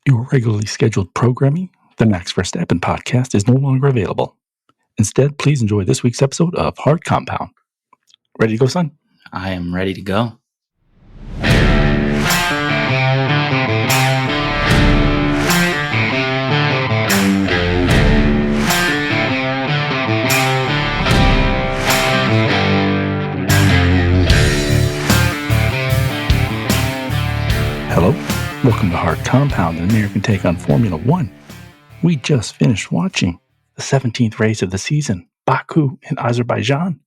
Your regularly scheduled programming, the Max Verstappen podcast, is no longer available. Instead, please enjoy this week's episode of Hard Compound. Ready to go, son? I am ready to go. Hello, welcome to Hard Compound, an American take on Formula One. We just finished watching the 17th race of the season, Baku in Azerbaijan.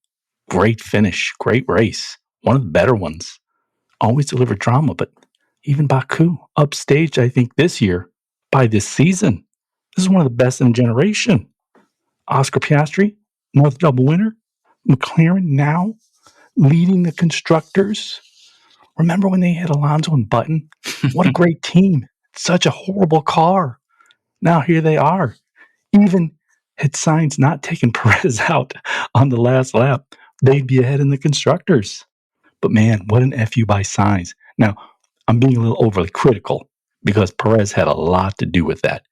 Great finish, great race, one of the better ones. Always delivered drama, but even Baku upstaged, I think, this year by this season. This is one of the best in a generation. Oscar Piastri, another double winner. McLaren now leading the constructors. Remember when they had Alonso and Button? What a great team. Such a horrible car. Now here they are. Even had Sainz not taken Perez out on the last lap, they'd be ahead in the constructors. But man, what an FU by Sainz. Now, I'm being a little overly critical because Perez had a lot to do with that.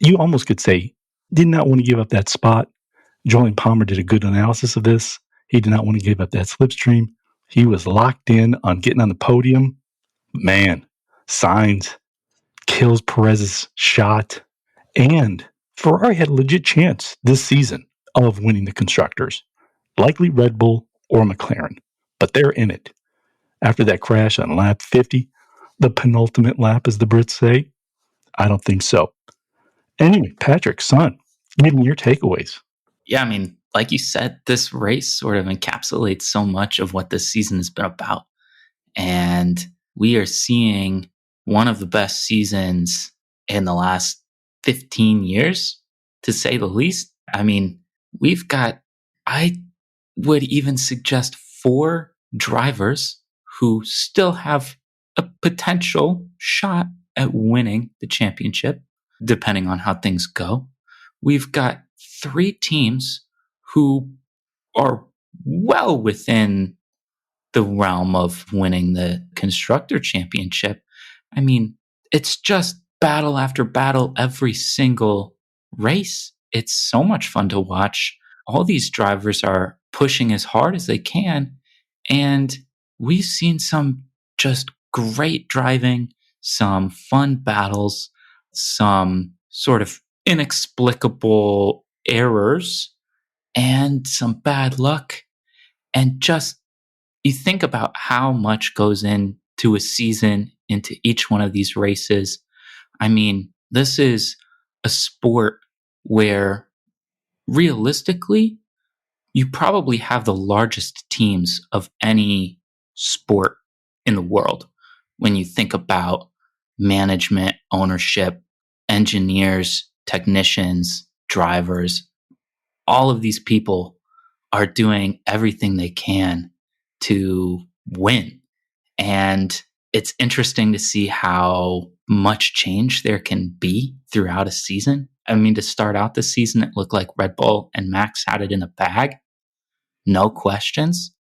You almost could say, did not want to give up that spot. Julian Palmer did a good analysis of this. He did not want to give up that slipstream. He was locked in on getting on the podium. Man, Sainz kills Perez's shot. And Ferrari had a legit chance this season of winning the constructors. Likely Red Bull or McLaren. But they're in it. After that crash on lap 50, the penultimate lap, as the Brits say, I don't think so. Anyway, Patrick, son, give me your takeaways. Yeah, I mean, like you said, this race sort of encapsulates so much of what this season has been about. And we are seeing one of the best seasons in the last 15 years, to say the least. I mean, we've got, I would even suggest 4 drivers who still have a potential shot at winning the championship, depending on how things go. We've got 3 teams who are well within the realm of winning the constructor championship. I mean, it's just battle after battle every single race. It's so much fun to watch. All these drivers are pushing as hard as they can. And we've seen some just great driving, some fun battles, some sort of inexplicable errors, and some bad luck. And just, you think about how much goes into a season, into each one of these races. I mean, this is a sport where realistically, you probably have the largest teams of any sport in the world. When you think about management, ownership, engineers, technicians, drivers, all of these people are doing everything they can to win. And it's interesting to see how much change there can be throughout a season. I mean, to start out the season, it looked like Red Bull and Max had it in the bag. No questions.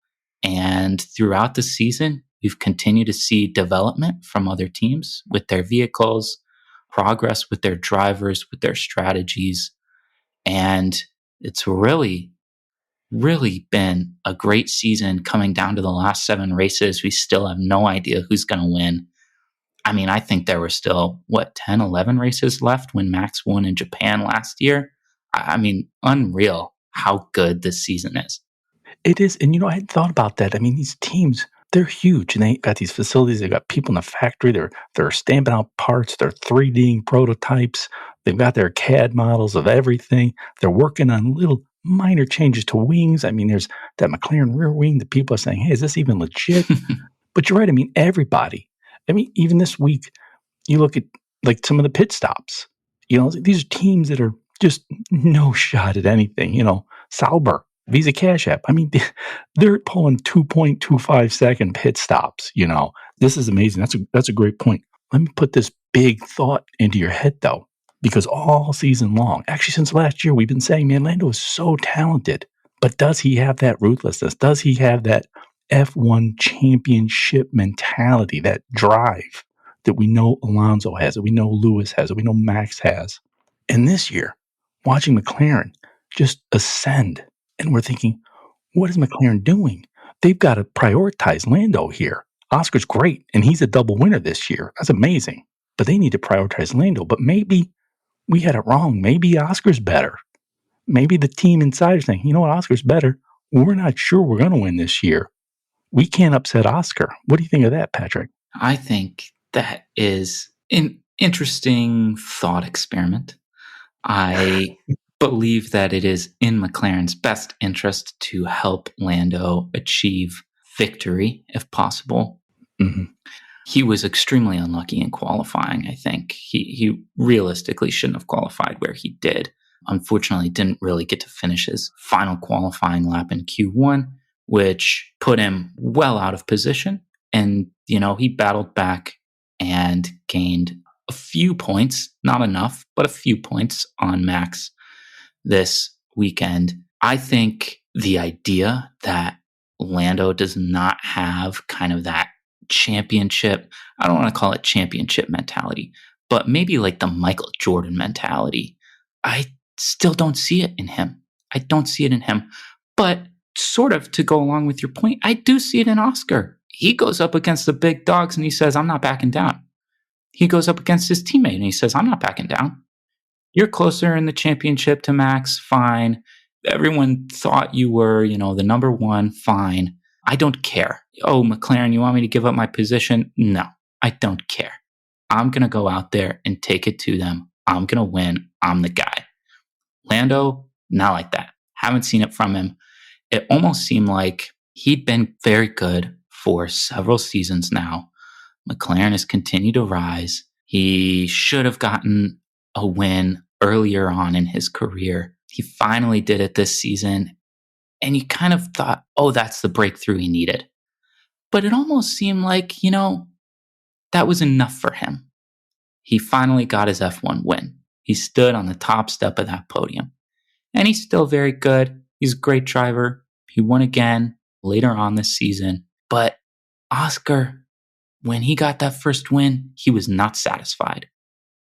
And throughout the season, we've continued to see development from other teams with their vehicles, progress with their drivers, with their strategies. And it's really been a great season coming down to the last 7 races. We still have no idea who's going to win. I mean, I think there were still, 10, 11 races left when Max won in Japan last year. I mean, unreal how good this season is. It is. And, I hadn't thought about that. I mean, these teams, they're huge. And they got these facilities. They've got people in the factory. They're stamping out parts. They're 3Ding prototypes. They've got their CAD models of everything. They're working on little minor changes to wings. I mean, there's that McLaren rear wing that people are saying, hey, is this even legit? But you're right. I mean, everybody. I mean, even this week, you look at like some of the pit stops. These are teams that are just no shot at anything. Sauber, Visa Cash App. I mean, they're pulling 2.25 second pit stops. This is amazing. That's a great point. Let me put this big thought into your head, though, because all season long, actually since last year, we've been saying, man, Lando is so talented. But does he have that ruthlessness? Does he have that F1 championship mentality, that drive that we know Alonso has, that we know Lewis has, that we know Max has. And this year, watching McLaren just ascend, and we're thinking, what is McLaren doing? They've got to prioritize Lando here. Oscar's great, and he's a double winner this year. That's amazing. But they need to prioritize Lando. But maybe we had it wrong. Maybe Oscar's better. Maybe the team inside is saying, you know what, Oscar's better. We're not sure we're going to win this year. We can't upset Oscar. What do you think of that, Patrick? I think that is an interesting thought experiment. I believe that it is in McLaren's best interest to help Lando achieve victory if possible. Mm-hmm. He was extremely unlucky in qualifying, I think. He realistically shouldn't have qualified where he did. Unfortunately, didn't really get to finish his final qualifying lap in Q1, which put him well out of position. And, he battled back and gained a few points, not enough, but a few points on Max this weekend. I think the idea that Lando does not have kind of that championship, I don't want to call it championship mentality, but maybe like the Michael Jordan mentality. I still don't see it in him. I don't see it in him. But sort of to go along with your point, I do see it in Oscar. He goes up against the big dogs and he says, I'm not backing down. He goes up against his teammate and he says, I'm not backing down. You're closer in the championship to Max, fine. Everyone thought you were, the number one, fine. I don't care. Oh, McLaren, you want me to give up my position? No, I don't care. I'm going to go out there and take it to them. I'm going to win. I'm the guy. Lando, not like that. Haven't seen it from him. It almost seemed like he'd been very good for several seasons now. McLaren has continued to rise. He should have gotten a win earlier on in his career. He finally did it this season. And you kind of thought, oh, that's the breakthrough he needed. But it almost seemed like, that was enough for him. He finally got his F1 win. He stood on the top step of that podium. And he's still very good. He's a great driver. He won again later on this season. But Oscar, when he got that first win, he was not satisfied.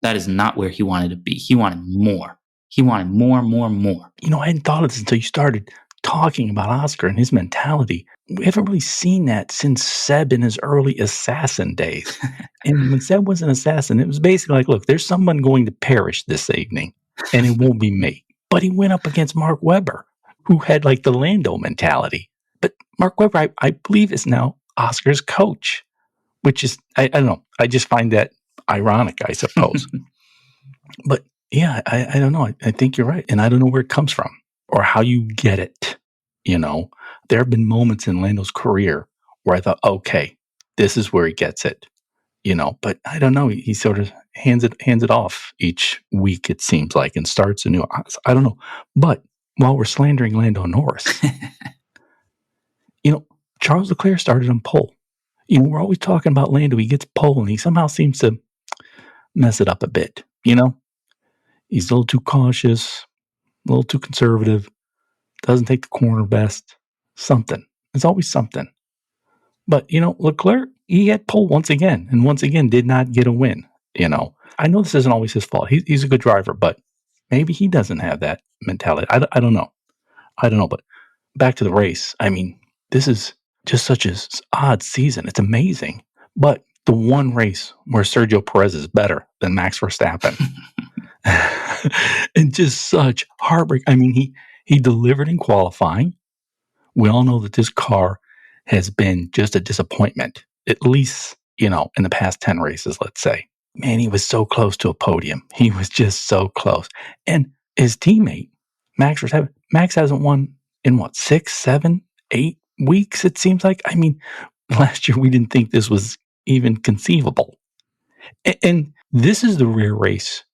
That is not where he wanted to be. He wanted more. He wanted more. I hadn't thought of this until you started talking about Oscar and his mentality. We haven't really seen that since Seb in his early assassin days. And when Seb was an assassin, it was basically like, look, there's someone going to perish this evening, and it won't be me. But he went up against Mark Webber, who had like the Lando mentality. But Mark Webber, I believe, is now Oscar's coach, which is, I don't know. I just find that ironic, I suppose. But yeah, I don't know. I think you're right. And I don't know where it comes from or how you get it. There have been moments in Lando's career where I thought, okay, this is where he gets it, but I don't know. He sort of hands it off each week, it seems like, and starts a new, I don't know. But while we're slandering Lando Norris, Charles Leclerc started on pole. We're always talking about Lando. He gets pole and he somehow seems to mess it up a bit. He's a little too cautious, a little too conservative, doesn't take the corner best, something. There's always something. But, Leclerc, he had pole once again, and once again did not get a win. I know this isn't always his fault. He's a good driver, but maybe he doesn't have that mentality. I don't know. But back to the race. I mean, this is just such an odd season. It's amazing. But the one race where Sergio Perez is better than Max Verstappen. And just such heartbreak. I mean, he delivered in qualifying. We all know that this car has been just a disappointment, at least, in the past 10 races, let's say. Man, he was so close to a podium. He was just so close. And his teammate, Max Verstappen, Max hasn't won in 6, 7, 8 weeks, it seems like. I mean, last year we didn't think this was even conceivable. And this is the rare race.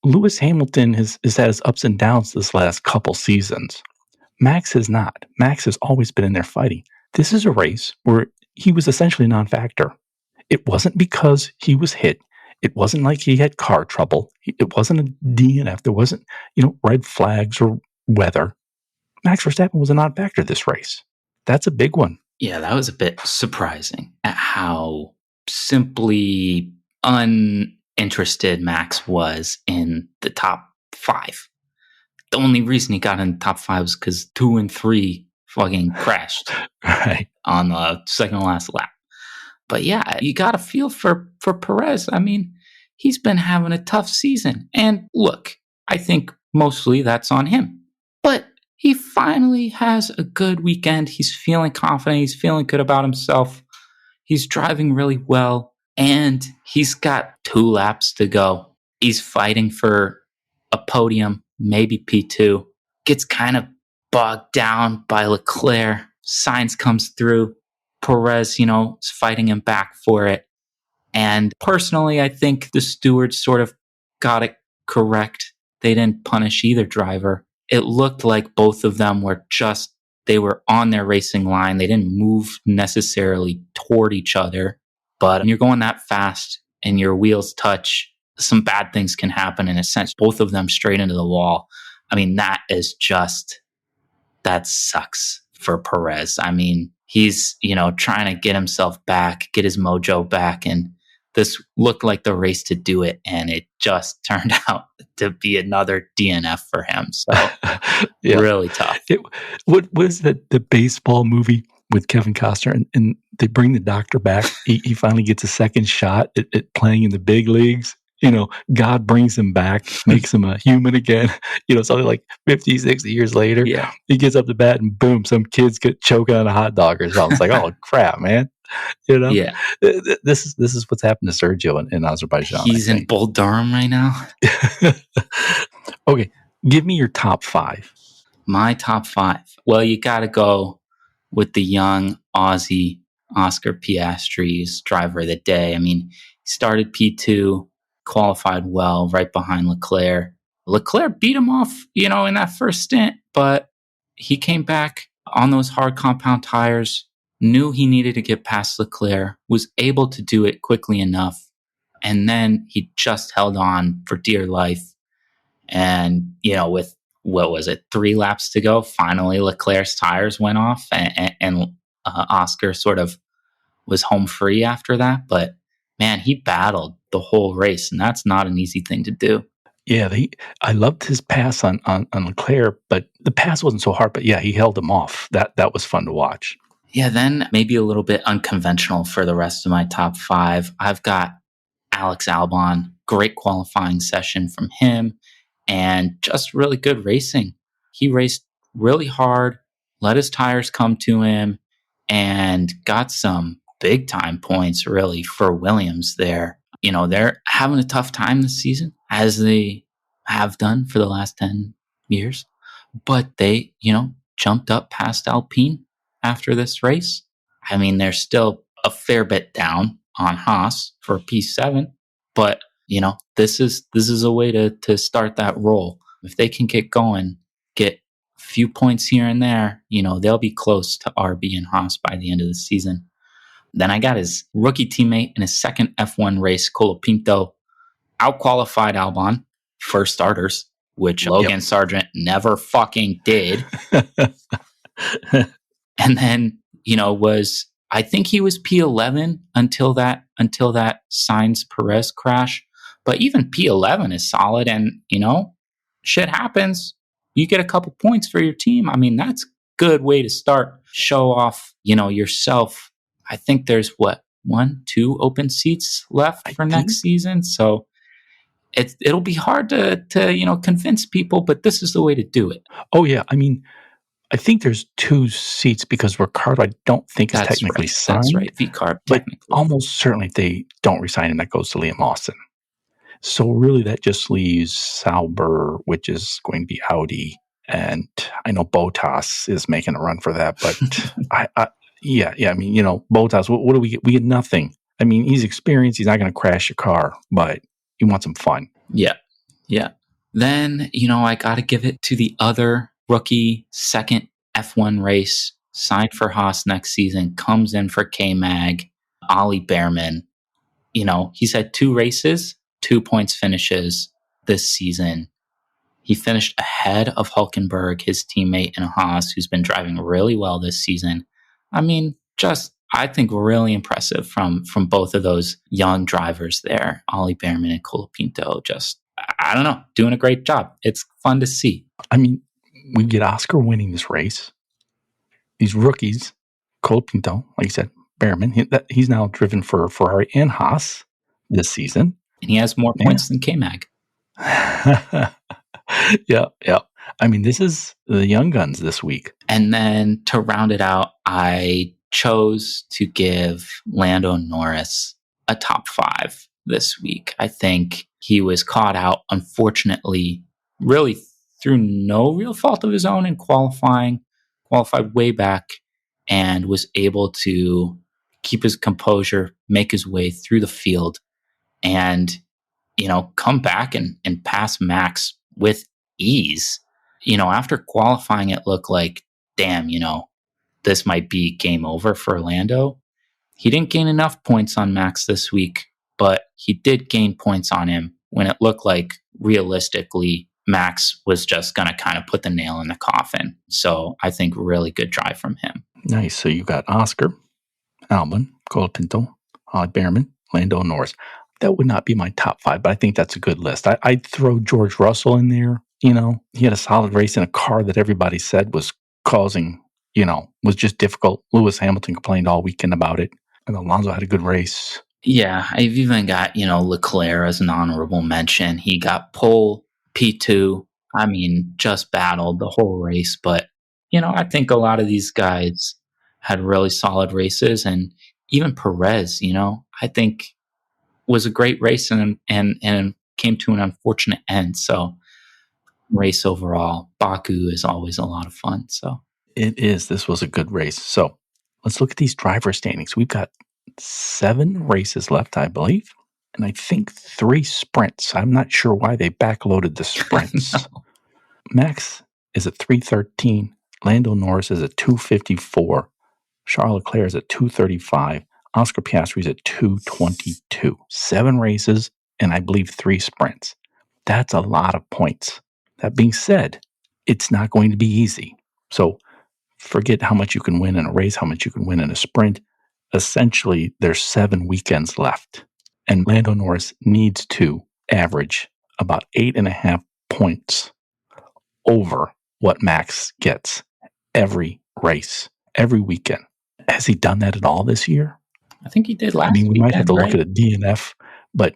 Lewis Hamilton has had his ups and downs this last couple seasons. Max has not. Max has always been in there fighting. This is a race where he was essentially a non-factor. It wasn't because he was hit. It wasn't like he had car trouble. It wasn't a DNF. There wasn't, red flags or weather. Max Verstappen was a non-factor this race. That's a big one. Yeah, that was a bit surprising at how simply uninterested Max was in the top 5. The only reason he got in the top 5 was because 2 and 3 fucking crashed Right. on the second to last lap. But yeah, you got to feel for Perez. I mean, he's been having a tough season. And look, I think mostly that's on him. But he finally has a good weekend. He's feeling confident. He's feeling good about himself. He's driving really well. And he's got 2 laps to go. He's fighting for a podium, maybe P2. Gets kind of bogged down by Leclerc. Sainz comes through. Perez, is fighting him back for it. And personally, I think the stewards sort of got it correct. They didn't punish either driver. It looked like both of them they were on their racing line. They didn't move necessarily toward each other. But when you're going that fast and your wheels touch, some bad things can happen. In a sense, both of them straight into the wall. I mean, that sucks for Perez. I mean, he's, trying to get himself back, get his mojo back. And this looked like the race to do it. And it just turned out to be another DNF for him. So Yeah. Really tough. What was the baseball movie with Kevin Costner? And they bring the doctor back. He finally gets a second shot at playing in the big leagues. God brings him back, makes him a human again. Something like 50, 60 years later. Yeah. He gets up to bat and boom, some kids get choking on a hot dog or something. It's like, oh crap, man. Yeah. This is what's happened to Sergio in Azerbaijan. He's in Bull Durham right now. Okay, give me your top 5. My top 5. Well, you got to go with the young Aussie Oscar Piastri's driver of the day. I mean, he started P2, qualified well, right behind Leclerc. Leclerc beat him off, in that first stint, but he came back on those hard compound tires, knew he needed to get past Leclerc, was able to do it quickly enough, and then he just held on for dear life. And, with, 3 laps to go, finally Leclerc's tires went off, and Oscar sort of was home free after that. But man, he battled the whole race, and that's not an easy thing to do. Yeah, I loved his pass on Leclerc, but the pass wasn't so hard. But yeah, he held him off. That was fun to watch. Yeah, then maybe a little bit unconventional for the rest of my top 5. I've got Alex Albon. Great qualifying session from him, and just really good racing. He raced really hard, let his tires come to him, and got some big time points really for Williams there. They're having a tough time this season, as they have done for the last 10 years. But they, jumped up past Alpine after this race. I mean, they're still a fair bit down on Haas for P7, but this is a way to start that roll. If they can get going, get a few points here and there, they'll be close to RB and Haas by the end of the season. Then I got his rookie teammate in his second F1 race, Colapinto, outqualified Albon for starters, which Logan Sargent never fucking did. And then, I think he was P11 until that Sainz Perez crash. But even P11 is solid, and shit happens. You get a couple points for your team. I mean, that's a good way to start. Show off, yourself. I think there's 1, 2 open seats left for next season. So it'll be hard to convince people, but this is the way to do it. Oh yeah, I mean, I think there's 2 seats because Ricardo, I don't think is technically signed. That's right, VCARB but technically. Almost certainly if they don't resign him, that goes to Liam Lawson. So really that just leaves Sauber, which is going to be Audi. And I know Bottas is making a run for that, but I mean, Bottas, what do we get? We get nothing. I mean, he's experienced. He's not going to crash your car, but he wants some fun. Yeah. Then, I got to give it to the other rookie, second F1 race, signed for Haas next season, comes in for K-Mag, Ollie Bearman. He's had 2 races, 2 points finishes this season. He finished ahead of Hülkenberg, his teammate in Haas, who's been driving really well this season. I mean, just I think really impressive from both of those young drivers there, Ollie Bearman and Colapinto. Just, I don't know, doing a great job. It's fun to see. I mean, we get Oscar winning this race. These rookies, Colapinto, like you said, Bearman, he's now driven for Ferrari and Haas this season. And he has more points than K-Mag. Yeah. I mean, this is the young guns this week. And then to round it out, I chose to give Lando Norris a top 5 this week. I think he was caught out, unfortunately, really through no real fault of his own in qualifying, qualified way back, and was able to keep his composure, make his way through the field, and, come back and pass Max with ease. After qualifying, it looked like, damn, this might be game over for Lando. He didn't gain enough points on Max this week, but he did gain points on him when it looked like realistically Max was just going to kind of put the nail in the coffin. So I think really good drive from him. Nice. So you got Oscar, Albon, Colapinto, Ollie Bearman, Lando Norris. That would not be my top 5, but I think that's a good list. I'd throw George Russell in there. He had a solid race in a car that everybody said was causing, was just difficult. Lewis Hamilton complained all weekend about it. And Alonso had a good race. Yeah, I've even got, Leclerc as an honorable mention. He got pole, P2. I mean, just battled the whole race. But, I think a lot of these guys had really solid races. And even Perez, I think was a great race and came to an unfortunate end. So race overall, Baku is always a lot of fun. So it is. This was a good race. So let's look at these driver standings. We've got 7 races left, I believe, and I think 3 sprints. I'm not sure why they backloaded the sprints. No. Max is at 313. Lando Norris is at 254. Charles Leclerc is at 235. Oscar Piastri is at 222. 7 races and I believe 3 sprints. That's a lot of points. That being said, it's not going to be easy. So forget how much you can win in a race, how much you can win in a sprint. Essentially, there's 7 weekends left. And Lando Norris needs to average about 8.5 points over what Max gets every race, every weekend. Has he done that at all this year? I think he did last weekend. We might have to look at a DNF, but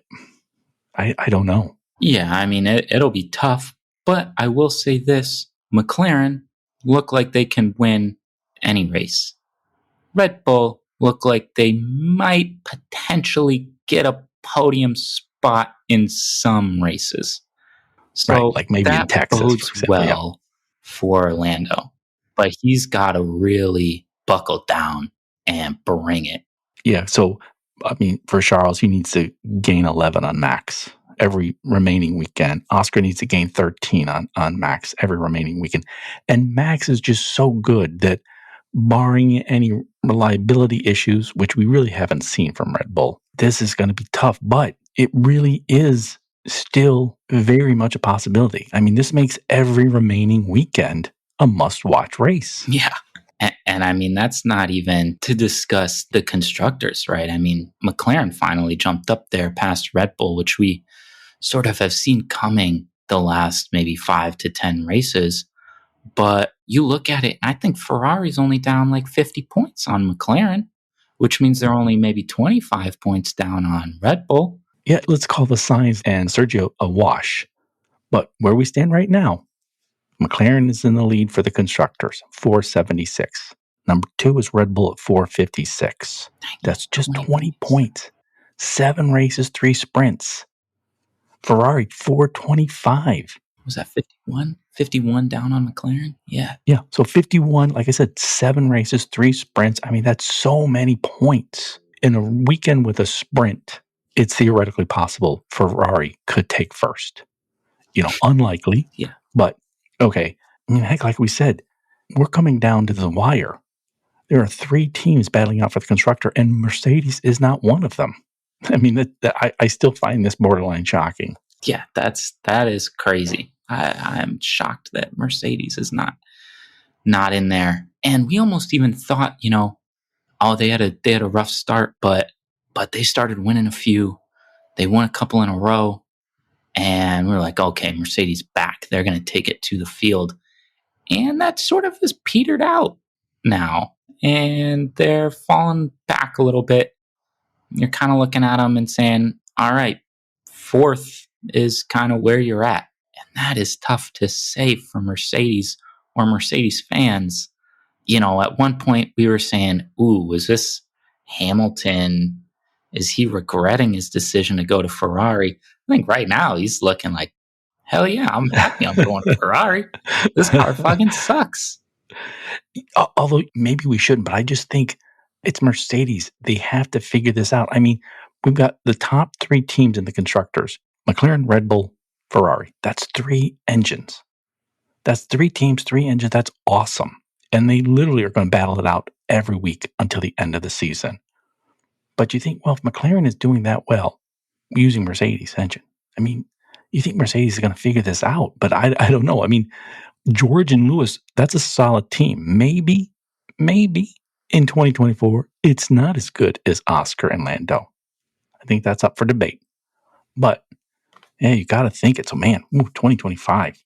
I don't know. Yeah, I mean, it'll be tough. But I will say this, McLaren look like they can win any race. Red Bull look like they might potentially get a podium spot in some races. So right, like maybe that in Texas, bodes for example, well for Orlando. But he's got to really buckle down and bring it. Yeah, so, I mean, for Charles, he needs to gain 11 on Max every remaining weekend. Oscar needs to gain 13 on Max every remaining weekend. And Max is just so good that barring any reliability issues, which we really haven't seen from Red Bull, this is going to be tough. But it really is still very much a possibility. I mean, this makes every remaining weekend a must-watch race. Yeah. And I mean, that's not even to discuss the constructors, right? I mean, McLaren finally jumped up there past Red Bull, which we sort of have seen coming the last maybe 5 to 10 races. But you look at it, and I think Ferrari's only down like 50 points on McLaren, which means they're only maybe 25 points down on Red Bull. Yeah, let's call the Sainz and Sergio a wash. But where we stand right now, McLaren is in the lead for the constructors, 476. Number 2 is Red Bull at 456. That's just 20 points. 7 races, 3 sprints. Ferrari, 425. Was that 51? 51 down on McLaren? Yeah. Yeah, so 51, like I said, 7 races, 3 sprints. I mean, that's so many points. In a weekend with a sprint, it's theoretically possible Ferrari could take first. Unlikely. Yeah. But, okay, I mean, heck, like we said, we're coming down to the wire. There are 3 teams battling out for the constructor, and Mercedes is not one of them. I mean, I still find this borderline shocking. Yeah, that is crazy. I'm shocked that Mercedes is not in there. And we almost even thought, oh, they had a rough start, but they started winning a few. They won a couple in a row, and we were like, okay, Mercedes back. They're going to take it to the field, and that sort of has petered out now, and they're falling back a little bit. You're kind of looking at them and saying, all right, fourth is kind of where you're at. And that is tough to say for Mercedes or Mercedes fans. At one point we were saying, ooh, is this Hamilton? Is he regretting his decision to go to Ferrari? I think right now he's looking like, hell yeah, I'm happy I'm going to Ferrari. This car fucking sucks. Although maybe we shouldn't, but I just think it's Mercedes. They have to figure this out. I mean, we've got the top 3 teams in the constructors: McLaren, Red Bull, Ferrari. That's 3 engines. That's 3 teams, 3 engines. That's awesome. And they literally are going to battle it out every week until the end of the season. But you think, well, if McLaren is doing that well using Mercedes engine, I mean, you think Mercedes is going to figure this out. But I don't know. I mean, George and Lewis, that's a solid team. Maybe in 2024, it's not as good as Oscar and Lando. I think that's up for debate. But, yeah, you got to think it's 2025.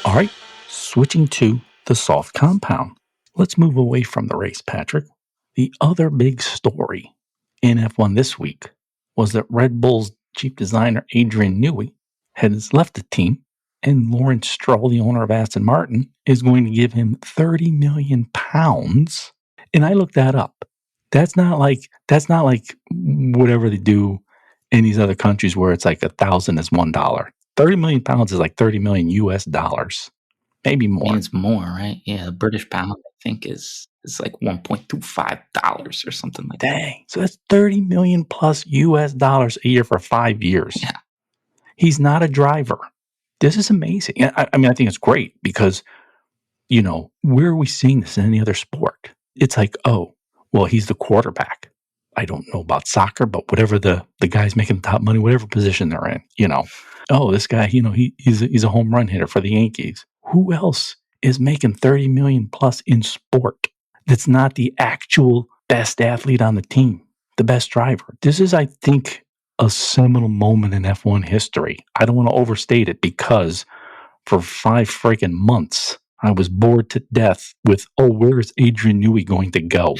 All right, switching to the soft compound. Let's move away from the race, Patrick. The other big story in F1 this week was that Red Bull's chief designer, Adrian Newey, has left the team, and Lawrence Stroll, the owner of Aston Martin, is going to give him £30 million. And I looked that up. That's not like whatever they do in these other countries where it's like 1,000 is $1. £30 million is like 30 million US dollars, maybe more. I mean, it's more, right? Yeah, the British pound, I think, is like $1.25 or something like that. Dang. So that's 30 million plus US dollars a year for 5 years. Yeah. He's not a driver. This is amazing. I mean, I think it's great because, where are we seeing this in any other sport? It's like, oh, well, he's the quarterback. I don't know about soccer, but whatever the guys making the top money, whatever position they're in, oh, this guy, he's a home run hitter for the Yankees. Who else is making 30 million plus in sport that's not the actual best athlete on the team, the best driver? This is, I think, a seminal moment in F1 history. I don't want to overstate it because for 5 freaking months, I was bored to death with, where's Adrian Newey going to go?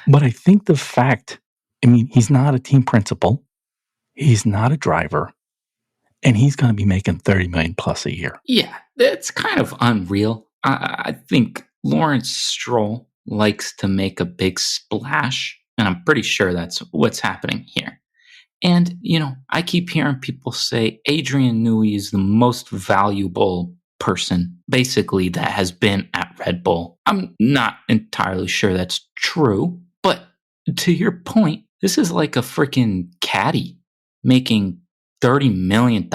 But I think the fact, he's not a team principal. He's not a driver, and he's going to be making 30 million plus a year. Yeah, that's kind of unreal. I think Lawrence Stroll likes to make a big splash, and I'm pretty sure that's what's happening here. And, I keep hearing people say Adrian Newey is the most valuable person, basically, that has been at Red Bull. I'm not entirely sure that's true, but to your point, this is like a freaking caddy making $30 million.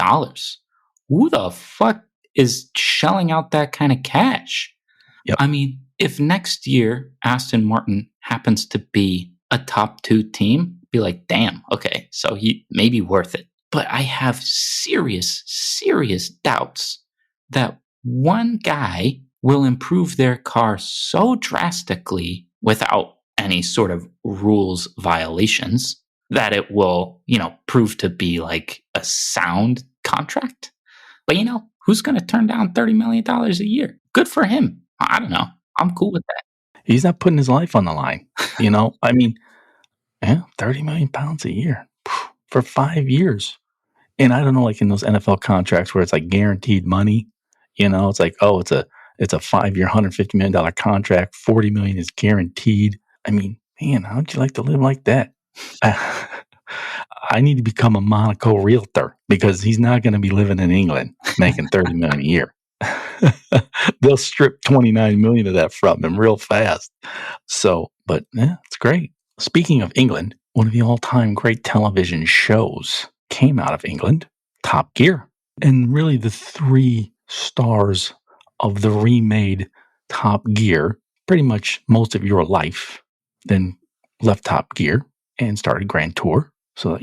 Who the fuck is shelling out that kind of cash? Yep. I mean, if next year Aston Martin happens to be a top 2 team, be like, damn, okay, so he may be worth it. But I have serious doubts that one guy will improve their car so drastically without any sort of rules violations that it will, prove to be like a sound contract. But, who's going to turn down $30 million a year? Good for him. I don't know. I'm cool with that. He's not putting his life on the line. 30 million pounds a year for 5 years. And I don't know, like in those NFL contracts where it's like guaranteed money, it's like, it's a 5-year, $150 million contract. 40 million is guaranteed. I mean, man, how would you like to live like that? I need to become a Monaco realtor because he's not going to be living in England making 30 million a year. They'll strip 29 million of that from him real fast. So, but yeah, it's great. Speaking of England, one of the all-time great television shows came out of England, Top Gear. And really the three stars of the remade Top Gear, pretty much most of your life, then left Top Gear and started Grand Tour. So,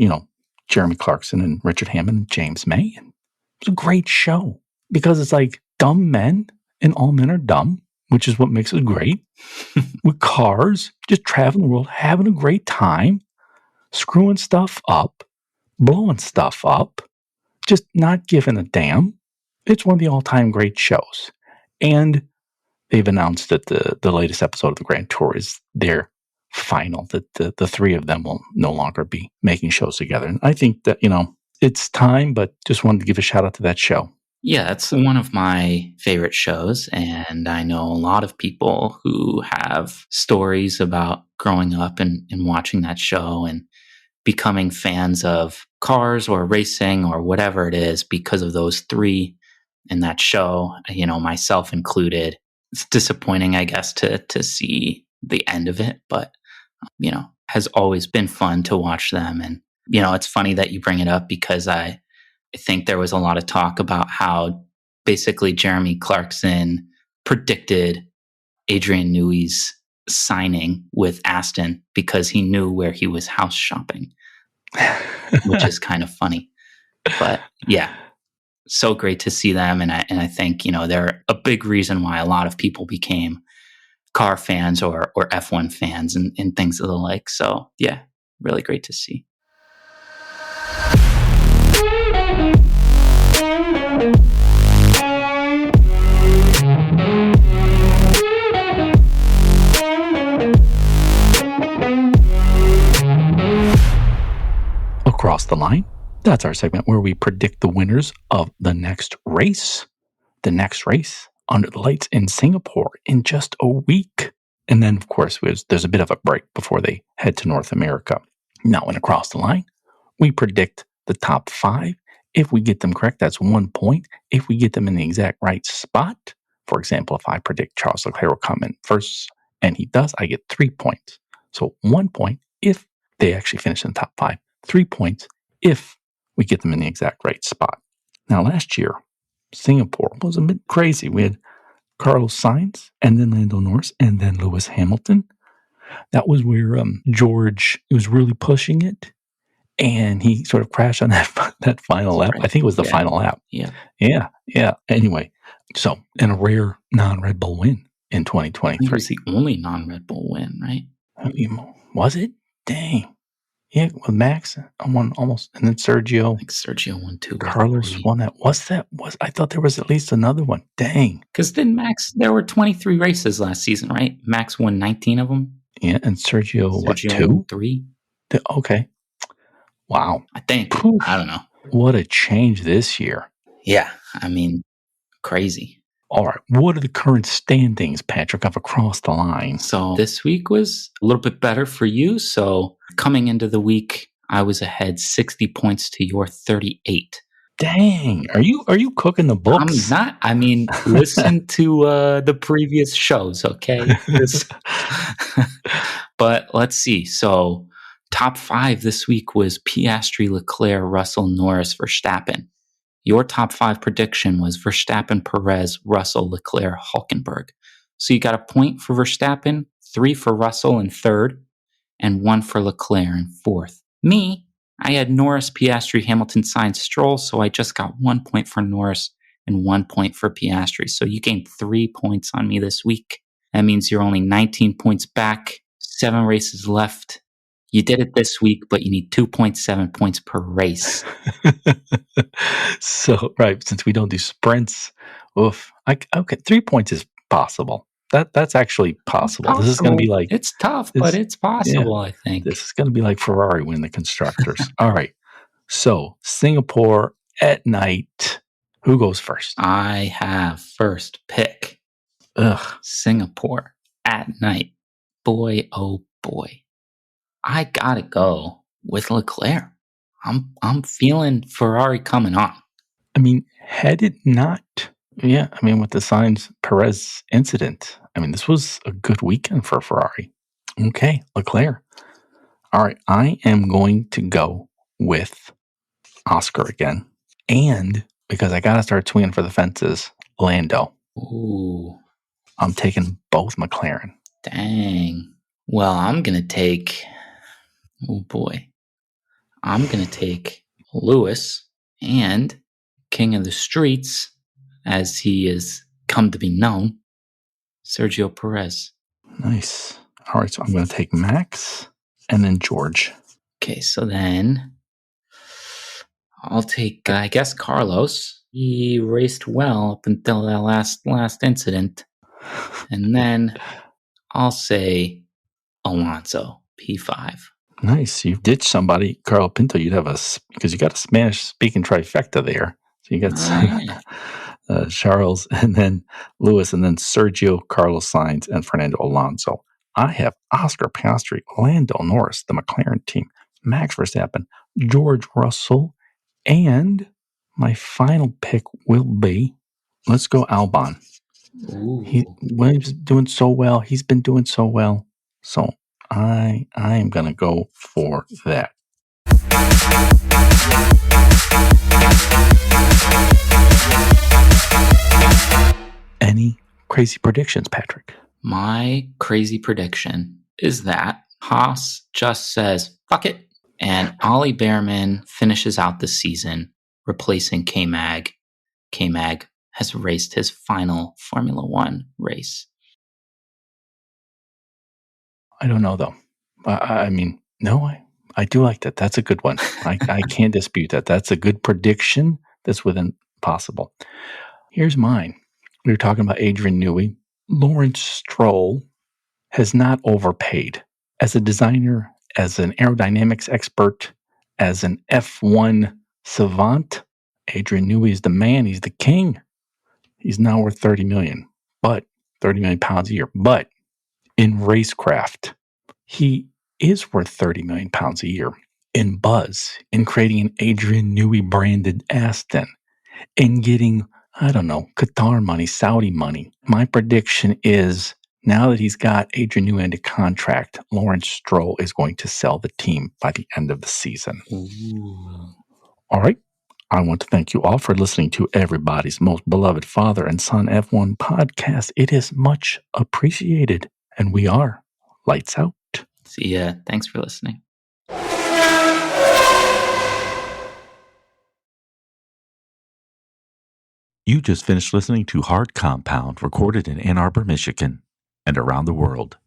Jeremy Clarkson and Richard Hammond and James May. And it's a great show because it's like dumb men and all men are dumb, which is what makes it great. With cars, just traveling the world, having a great time, screwing stuff up, blowing stuff up, just not giving a damn. It's one of the all-time great shows. And they've announced that the latest episode of the Grand Tour is their final, that the three of them will no longer be making shows together. And I think that, it's time, but just wanted to give a shout out to that show. Yeah, it's one of my favorite shows. And I know a lot of people who have stories about growing up and watching that show and becoming fans of cars or racing or whatever it is because of those three in that show, myself included. It's disappointing, I guess, to see the end of it, but, has always been fun to watch them. And, it's funny that you bring it up because I think there was a lot of talk about how basically Jeremy Clarkson predicted Adrian Newey's signing with Aston because he knew where he was house shopping, which is kind of funny. But yeah, so great to see them. And I think, they're a big reason why a lot of people became car fans or F1 fans and things of the like. So yeah, really great to see. Across the Line. That's our segment where we predict the winners of the next race. The next race under the lights in Singapore in just a week. And then, of course, there's a bit of a break before they head to North America. Now, in Across the Line, we predict the top 5. If we get them correct, that's 1 point. If we get them in the exact right spot, for example, if I predict Charles Leclerc will come in first and he does, I get 3 points. So 1 point if they actually finish in the top 5. 3 points if we get them in the exact right spot. Now, last year, Singapore was a bit crazy. We had Carlos Sainz and then Lando Norris and then Lewis Hamilton. That was where George was really pushing it, and he sort of crashed on that final lap. Right. I think it was the final lap. Yeah. Anyway, so and a rare non-Red Bull win in 2023. It was the only non-Red Bull win, right? Was it? Dang. Yeah, with Max, I won almost, and then Sergio. I think Sergio won 2. Carlos won that. I thought there was at least another one. Dang. Because then Max, there were 23 races last season, right? Max won 19 of them. Yeah, and Sergio 2? 3. Okay. Wow. I think. Oof. I don't know. What a change this year. Yeah, crazy. All right. What are the current standings, Patrick, of Across the Line? So this week was a little bit better for you. So coming into the week, I was ahead 60 points to your 38. Dang. Are you cooking the books? I'm not. Listen to the previous shows, okay? But let's see. So top 5 this week was Piastri, Leclerc, Russell, Norris, Verstappen. Your top 5 prediction was Verstappen, Perez, Russell, Leclerc, Hülkenberg. So you got a point for Verstappen, 3 for Russell in 3rd, and 1 for Leclerc in 4th. Me, I had Norris, Piastri, Hamilton, Sainz, Stroll, so I just got 1 point for Norris and 1 point for Piastri. So you gained 3 points on me this week. That means you're only 19 points back, 7 races left. You did it this week, but you need 2.7 points per race. So, right, since we don't do sprints, okay, 3 points is possible. That's actually possible. This is going to be like... It's tough, but it's possible, I think. This is going to be like Ferrari winning the Constructors. All right. So, Singapore at night. Who goes first? I have first pick. Singapore at night. Boy, oh boy. I gotta go with Leclerc. I'm feeling Ferrari coming on. Had it not... Yeah, with the Sainz Perez incident, this was a good weekend for Ferrari. Okay, Leclerc. All right, I am going to go with Oscar again. And because I got to start swinging for the fences. Lando. Ooh. I'm taking both McLaren. Dang. Well, I'm going to take... Oh, boy. I'm going to take Lewis and King of the Streets, as he is come to be known, Sergio Perez. Nice. All right, so I'm going to take Max and then George. Okay, so then I'll take, I guess, Carlos. He raced well up until that last incident. And then I'll say Alonso, P5. Nice. You've ditched somebody, Colapinto. You'd have because you got a Spanish-speaking trifecta there. So you got Charles, and then Lewis, and then Sergio, Carlos Sainz, and Fernando Alonso. I have Oscar Piastri, Lando Norris, the McLaren team, Max Verstappen, George Russell, and my final pick will be, let's go Albon. Williams is doing so well. He's been doing so well. So I am going to go for that. Any crazy predictions, Patrick? My crazy prediction is that Haas just says, fuck it. And Ollie Bearman finishes out the season replacing K-Mag. K-Mag has raced his final Formula One race. I don't know, though. I mean, no, I do like that. That's a good one. I can't dispute that. That's a good prediction that's within possible. Here's mine. We were talking about Adrian Newey. Lawrence Stroll has not overpaid. As a designer, as an aerodynamics expert, as an F1 savant, Adrian Newey is the man. He's the king. He's now worth £30 million a year. But in racecraft, he is worth £30 million a year. In buzz, in creating an Adrian Newey branded Aston, in getting, I don't know, Qatar money, Saudi money. My prediction is, now that he's got Adrian Newey under contract, Lawrence Stroll is going to sell the team by the end of the season. Ooh. All right. I want to thank you all for listening to everybody's most beloved father and son F1 podcast. It is much appreciated. And we are lights out. See ya. Thanks for listening. You just finished listening to Hard Compound, recorded in Ann Arbor, Michigan, and around the world.